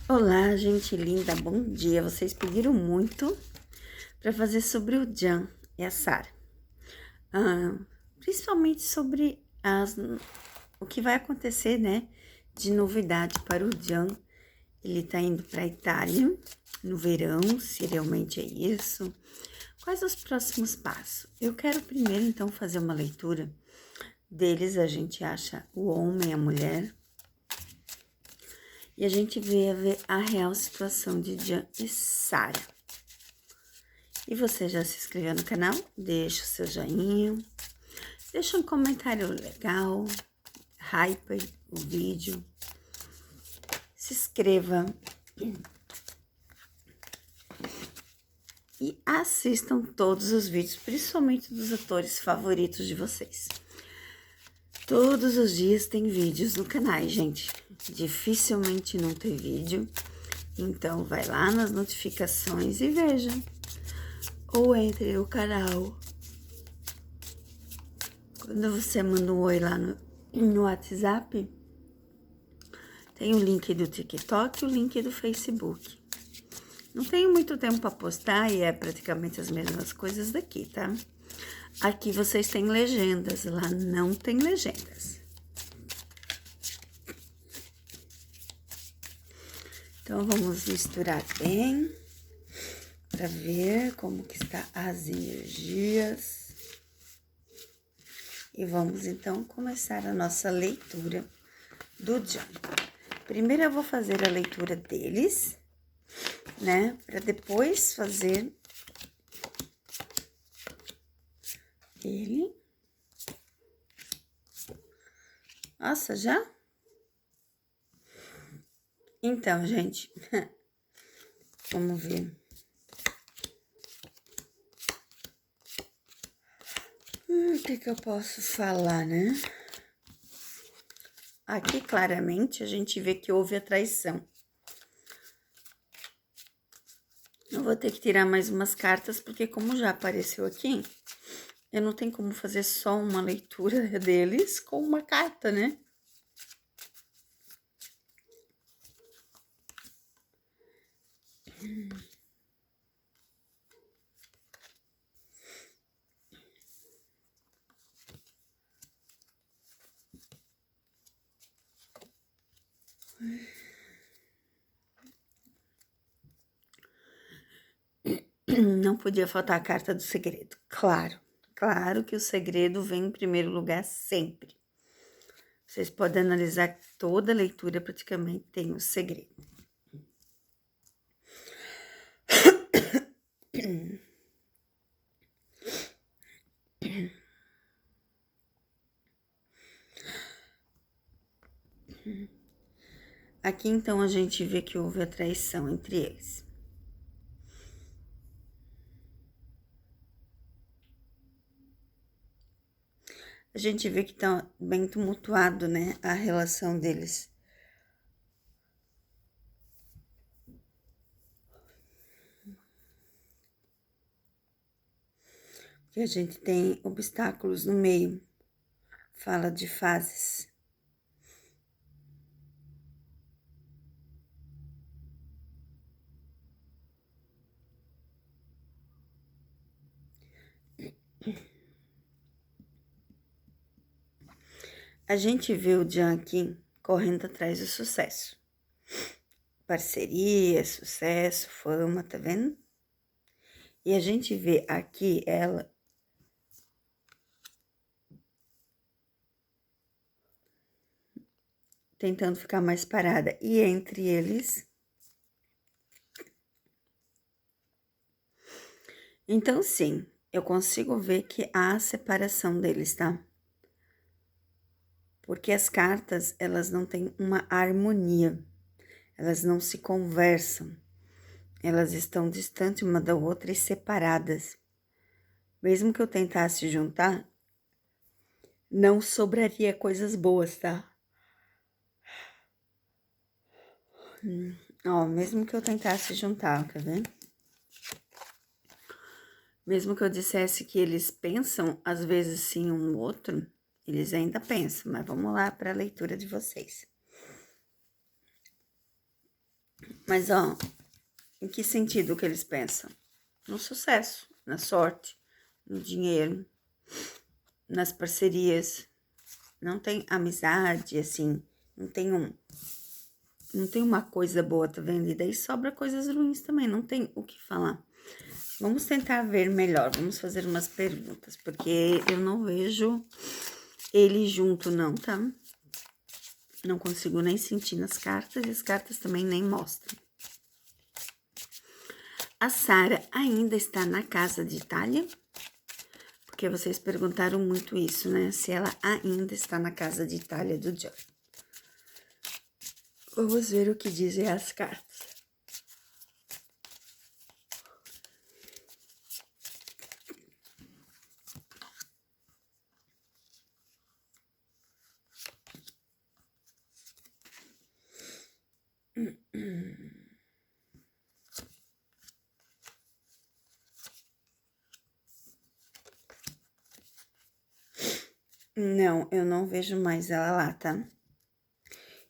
Olá, gente linda, bom dia. Vocês pediram muito para fazer sobre o Jan e a Sara. Principalmente sobre o que vai acontecer, né, de novidade para o Jan. Ele tá indo para a Itália no verão, se realmente é isso. Quais os próximos passos? Eu quero primeiro, então, fazer uma leitura deles. A gente acha o homem e a mulher. E a gente vê a real situação de Jan e Sara. E você já se inscreveu no canal? Deixa o seu joinha, deixa um comentário legal, hype o vídeo, se inscreva e assistam todos os vídeos, principalmente dos atores favoritos de vocês. Todos os dias tem vídeos no canal, gente. Dificilmente não tem vídeo, então vai lá nas notificações e veja. Ou entre no canal. Quando você manda um oi lá no WhatsApp, tem o link do TikTok e o link do Facebook. Não tenho muito tempo para postar e é praticamente as mesmas coisas daqui, tá? Aqui vocês têm legendas, lá não tem legendas. Então, vamos misturar bem para ver como que está as energias. E vamos, então, começar a nossa leitura do Jan. Primeiro eu vou fazer a leitura deles, né? Para depois fazer ele. Nossa, já? Então, gente, vamos ver. O que eu posso falar, né? Aqui, claramente, a gente vê que houve a traição. Eu vou ter que tirar mais umas cartas, porque como já apareceu aqui, eu não tenho como fazer só uma leitura deles com uma carta, né? Não podia faltar a carta do segredo. Claro que o segredo vem em primeiro lugar sempre. Vocês podem analisar toda a leitura, praticamente tem o segredo. Aqui, então, a gente vê que houve a traição entre eles. A gente vê que tá bem tumultuado, né, a relação deles. Porque a gente tem obstáculos no meio. Fala de fases. A gente vê o Jan aqui correndo atrás do sucesso. Parceria, sucesso, fama, tá vendo? E a gente vê aqui ela tentando ficar mais parada. E entre eles... Então, sim, eu consigo ver que há a separação deles, tá? Porque as cartas, elas não têm uma harmonia. Elas não se conversam. Elas estão distantes uma da outra e separadas. Mesmo que eu tentasse juntar, não sobraria coisas boas, tá? Ó, mesmo que eu tentasse juntar, quer ver? Mesmo que eu dissesse que eles pensam, às vezes, sim, um no outro, eles ainda pensam. Mas vamos lá para a leitura de vocês. Mas, ó, em que sentido que eles pensam? No sucesso, na sorte, no dinheiro, nas parcerias. Não tem amizade, assim, não tem uma coisa boa, tá vendo? E daí sobra coisas ruins também, não tem o que falar. Vamos tentar ver melhor, vamos fazer umas perguntas, porque eu não vejo ele junto não, tá? Não consigo nem sentir nas cartas e as cartas também nem mostram. A Sara ainda está na casa de Itália? Porque vocês perguntaram muito isso, né? Se ela ainda está na casa de Itália do John. Vamos ver o que dizem as cartas. Não, eu não vejo mais ela lá, tá?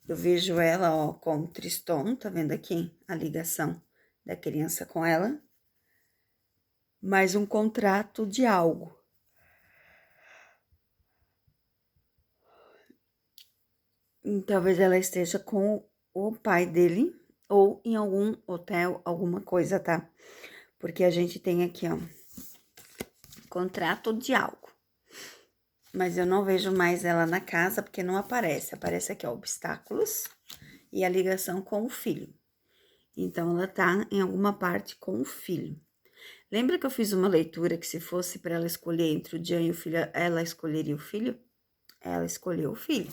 Eu vejo ela, ó, com o Triston, tá vendo aqui a ligação da criança com ela? Mais um contrato de algo. Talvez ela esteja com o pai dele ou em algum hotel, alguma coisa, tá? Porque a gente tem aqui, ó, contrato de algo. Mas eu não vejo mais ela na casa porque não aparece. Aparece aqui, ó, obstáculos e a ligação com o filho. Então, ela tá em alguma parte com o filho. Lembra que eu fiz uma leitura que se fosse para ela escolher entre o Jean e o filho, ela escolheria o filho? Ela escolheu o filho.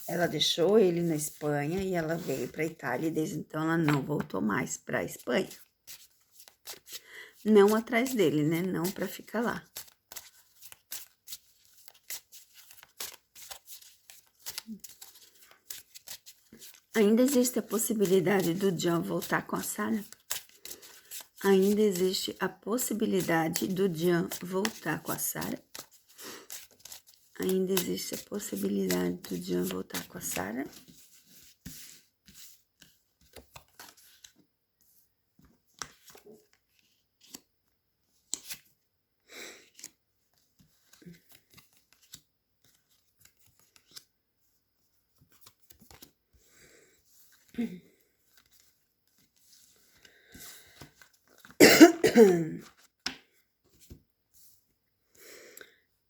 Ela deixou ele na Espanha e ela veio para a Itália e desde então ela não voltou mais para a Espanha. Não atrás dele, né? Não para ficar lá. Ainda existe a possibilidade do John voltar com a Sarah? Ainda existe a possibilidade do John voltar com a Sarah? Ainda existe a possibilidade do John voltar com a Sarah?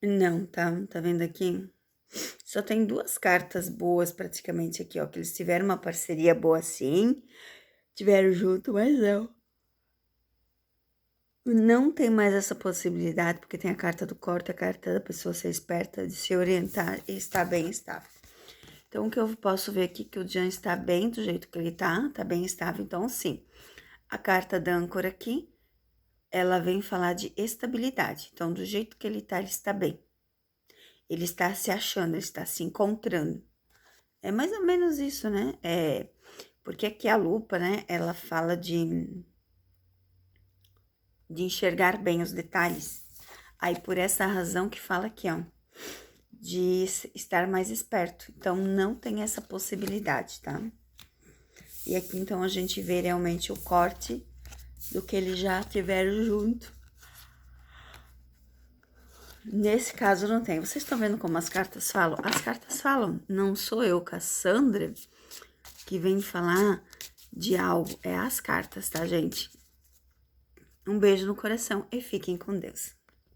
Não, tá vendo aqui? Só tem duas cartas boas praticamente aqui, ó, que eles tiveram uma parceria boa sim, tiveram junto, mas não. Não tem mais essa possibilidade, porque tem a carta do corte, a carta da pessoa ser esperta, de se orientar e estar bem estável. Então, o que eu posso ver aqui que o Jean está bem do jeito que ele tá bem estável, então sim. A carta da âncora aqui, ela vem falar de estabilidade. Então, do jeito que ele está bem. Ele está se achando, ele está se encontrando. É mais ou menos isso, né? Porque aqui a lupa, né, ela fala de enxergar bem os detalhes. Aí, por essa razão que fala aqui, ó, de estar mais esperto. Então, não tem essa possibilidade, tá? E aqui, então, a gente vê realmente o corte do que eles já tiveram junto. Nesse caso, não tem. Vocês estão vendo como as cartas falam? As cartas falam. Não sou eu, Cassandra, que vem falar de algo. É as cartas, tá, gente? Um beijo no coração e fiquem com Deus.